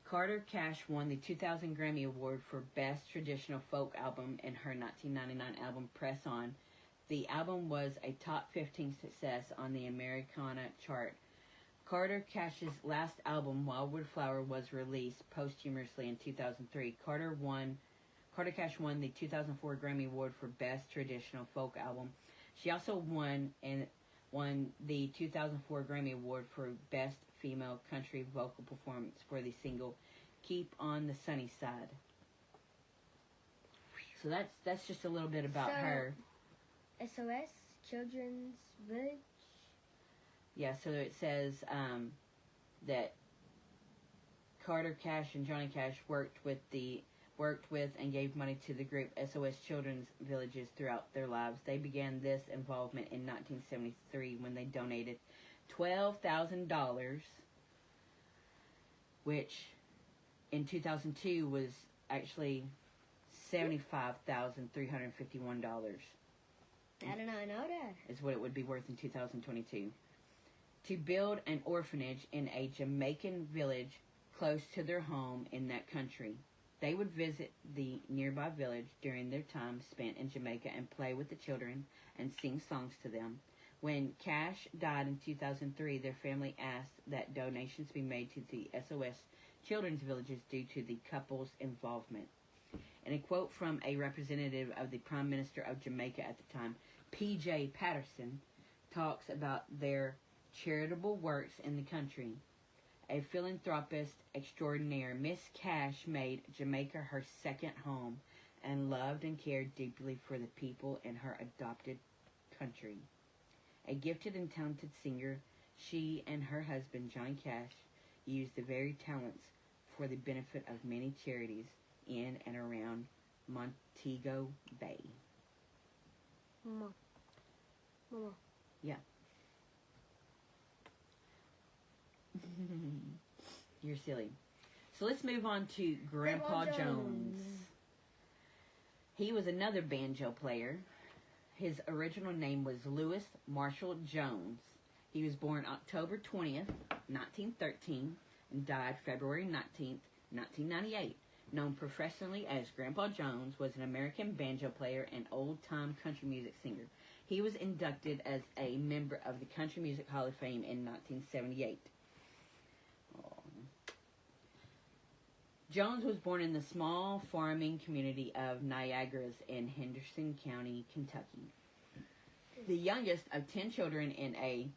Carter Cash won the 2000 Grammy Award for Best Traditional Folk Album in her 1999 album Press On. The album was a top 15 success on the Americana chart. Carter Cash's last album, Wildwood Flower, was released posthumously in 2003. Carter Cash won the 2004 Grammy Award for Best Traditional Folk Album. She also won the 2004 Grammy Award for Best Female Country Vocal Performance for the single Keep on the Sunny Side. So that's just a little bit about her.
SOS Children's Village.
Yeah, so it says that Carter Cash and Johnny Cash worked with the worked with and gave money to the group SOS Children's Villages throughout their lives. They began this involvement in 1973 when they donated $12,000, which in 2002 was actually $75,351.
I did not know that.
Is what it would be worth in 2022. To build an orphanage in a Jamaican village close to their home in that country. They would visit the nearby village during their time spent in Jamaica and play with the children and sing songs to them. When Cash died in 2003, their family asked that donations be made to the SOS Children's Villages due to the couple's involvement. In a quote from a representative of the Prime Minister of Jamaica at the time, P.J. Patterson, talks about their charitable works in the country. A philanthropist extraordinaire, Miss Cash made Jamaica her second home and loved and cared deeply for the people in her adopted country. A gifted and talented singer, she and her husband, Johnny Cash, used the very talents for the benefit of many charities in and around Montego Bay.
Mama.
Yeah. You're silly. So let's move on to Grandpa Jones. He was another banjo player. His original name was Louis Marshall Jones. He was born October 20th, 1913, and died February 19th, 1998. Known professionally as Grandpa Jones, was an American banjo player and old-time country music singer. He was inducted as a member of the Country Music Hall of Fame in 1978. Jones was born in the small farming community of Niagaras in Henderson County, Kentucky. The youngest of 10 children in a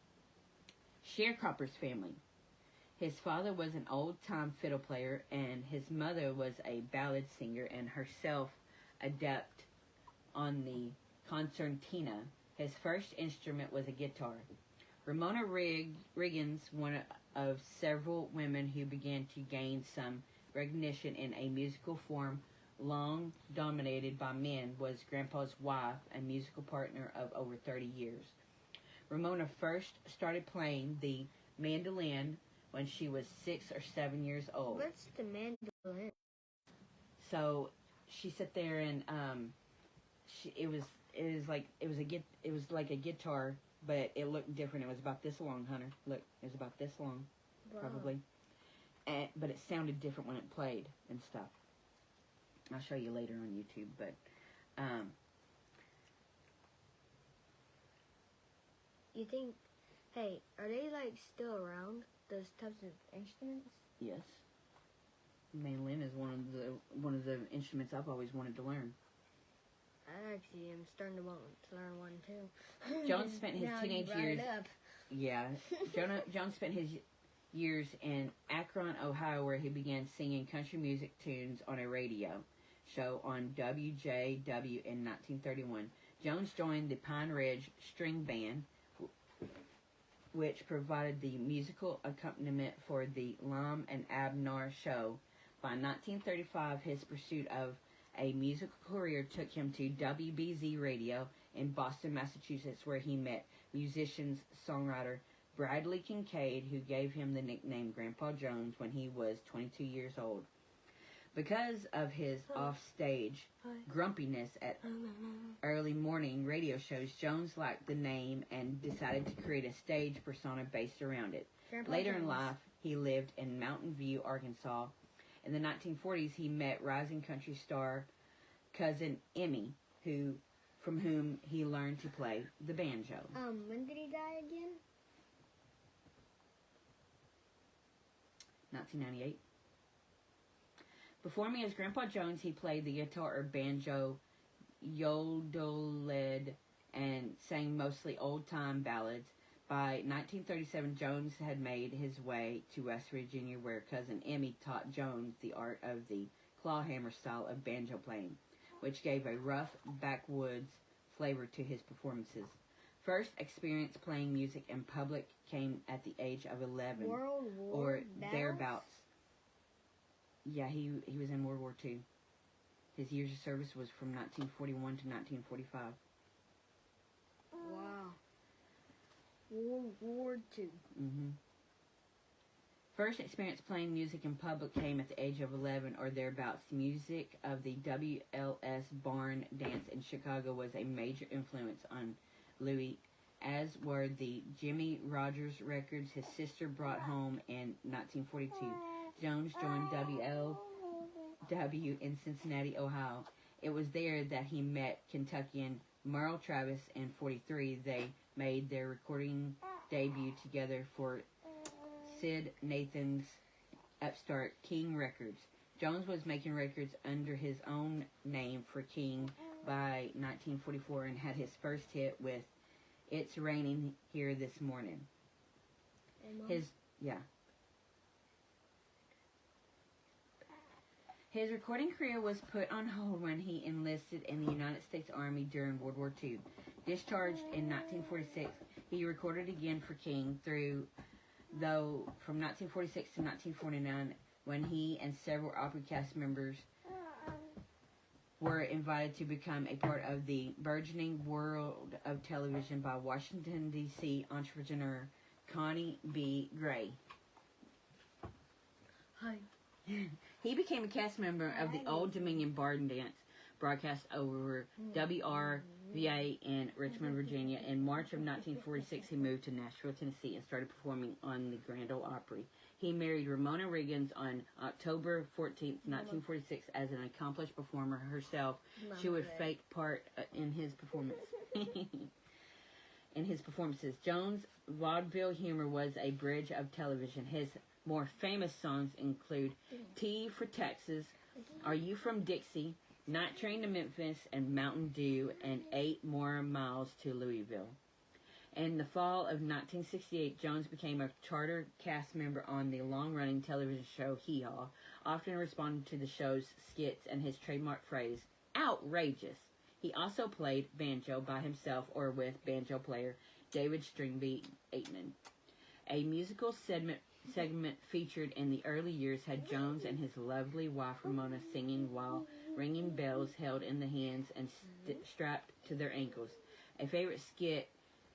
sharecropper's family. His father was an old-time fiddle player, and his mother was a ballad singer and herself adept on the concertina. His first instrument was a guitar. Ramona Riggins, one of several women who began to gain some recognition in a musical form long dominated by men, was Grandpa's wife and musical partner of over 30 years. Ramona first started playing the mandolin when she was 6 or 7 years old.
What's the mandolin?
So she sat there and it was like a guitar, but it looked different. It was about this long, Hunter. Look, it was about this long,
Wow.
probably. But it sounded different when it played and stuff. I'll show you later on YouTube, but
You think, hey, are they like still around, those types of instruments?
yes, mandolin is one of the instruments I've always wanted to learn.
I actually am starting to want to learn one too.
Jones spent his
Now
teenage
you brought
years.
it up.
Yeah, Jones spent his years in Akron, Ohio, where he began singing country music tunes on a radio show on WJW in 1931. Jones joined the Pine Ridge String Band, which provided the musical accompaniment for the Lam and Abner show. By 1935, his pursuit of a musical career took him to WBZ Radio in Boston, Massachusetts, where he met musicians, songwriter Bradley Kincaid, who gave him the nickname Grandpa Jones when he was 22 years old. Because of his offstage grumpiness at early morning radio shows, Jones liked the name and decided to create a stage persona based around it.
Grandpa
Later in
Jones.
life, he lived in Mountain View, Arkansas. In the 1940s, he met rising country star cousin Emmy, from whom he learned to play the banjo.
When did he die again?
1998. Performing as Grandpa Jones, he played the guitar or banjo, yodeled, and sang mostly old-time ballads. By 1937, Jones had made his way to West Virginia, where cousin Emmy taught Jones the art of the clawhammer style of banjo playing, which gave a rough backwoods flavor to his performances. First experience playing music in public came at the age of 11
World War
or
battles?
thereabouts. Yeah, he was in World War II. His years of service was from 1941 to 1945.
Wow. World War II.
Mm-hmm. First experience playing music in public came at the age of 11 or thereabouts. Music of the WLS Barn Dance in Chicago was a major influence on Louis, as were the Jimmy Rogers records his sister brought home in 1942. Jones joined WLW in Cincinnati, Ohio. It was there that he met Kentuckian Merle Travis in 43. They made their recording debut together for Sid Nathan's upstart King Records. Jones was making records under his own name for King by 1944 and had his first hit with It's Raining Here This Morning. His recording career was put on hold when he enlisted in the United States Army during World War II. Discharged in 1946, he recorded again for King though from 1946 to 1949, when he and several opry cast members were invited to become a part of the burgeoning world of television by Washington, D.C. entrepreneur Connie B. Gray.
Hi.
He became a cast member of the Old Dominion Barn Dance, broadcast over WRVA in Richmond, Virginia. In March of 1946, he moved to Nashville, Tennessee, and started performing on the Grand Ole Opry. He married Ramona Riggins on October 14th, 1946. As an accomplished performer herself, she would fake part in his performances. Jones' vaudeville humor was a bridge of television. His more famous songs include T for Texas, Are You From Dixie, Night Train to Memphis, and Mountain Dew, and 8 More Miles to Louisville. In the fall of 1968, Jones became a charter cast member on the long-running television show Hee Haw, often responding to the show's skits and his trademark phrase, outrageous. He also played banjo by himself or with banjo player David Stringby Aitman. A musical segment featured in the early years had Jones and his lovely wife Ramona singing while ringing bells held in the hands and strapped to their ankles. A favorite skit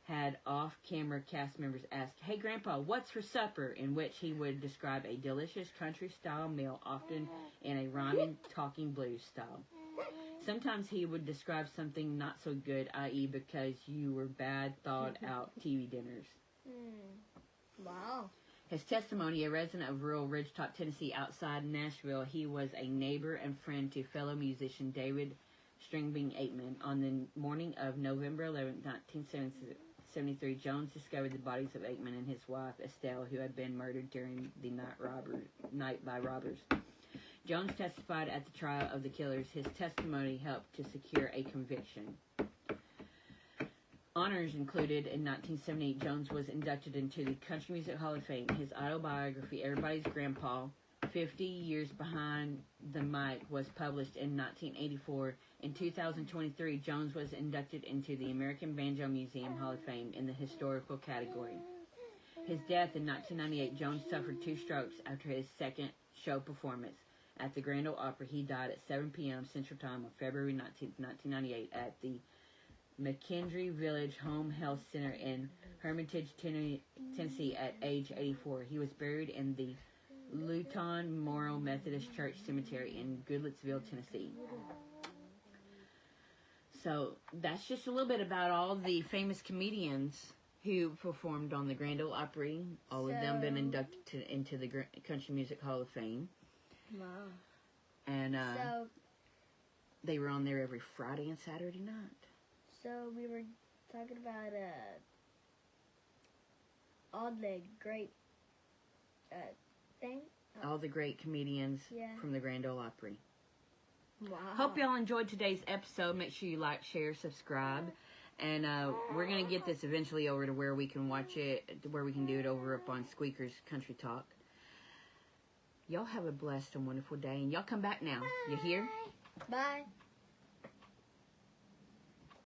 had off-camera cast members ask, "Hey Grandpa, what's for supper?" in which he would describe a delicious country-style meal, often in a rhyming talking blues style. Sometimes he would describe something not so good, i.e. because you were bad, thawed-out TV dinners.
Wow.
His testimony, a resident of rural Ridgetop, Tennessee, outside Nashville, he was a neighbor and friend to fellow musician David Stringby Aitman. On the morning of November 11, 1973, Jones discovered the bodies of Aitman and his wife, Estelle, who had been murdered during the night by robbers. Jones testified at the trial of the killers. His testimony helped to secure a conviction. Honors included, in 1978, Jones was inducted into the Country Music Hall of Fame. His autobiography, Everybody's Grandpa, 50 Years Behind the Mic, was published in 1984. In 2023, Jones was inducted into the American Banjo Museum Hall of Fame in the historical category. His death in 1998, Jones suffered 2 strokes after his second show performance at the Grand Ole Opry. He died at 7 p.m. Central Time on February 19, 1998 at the McKendree Village Home Health Center in Hermitage, Tennessee at age 84. He was buried in the Luton Memorial Methodist Church Cemetery in Goodlettsville, Tennessee. So that's just a little bit about all the famous comedians who performed on the Grand Ole Opry. All of them been inducted into the Country Music Hall of Fame.
Wow.
And they were on there every Friday and Saturday night.
So we were talking about all the great thing.
All the great comedians from the Grand Ole Opry.
Wow.
Hope y'all enjoyed today's episode. Make sure you like, share, subscribe. And we're going to get this eventually over to where we can watch it, where we can do it over up on Squeaker's Country Talk. Y'all have a blessed and wonderful day. And y'all come back now. You hear?
Bye.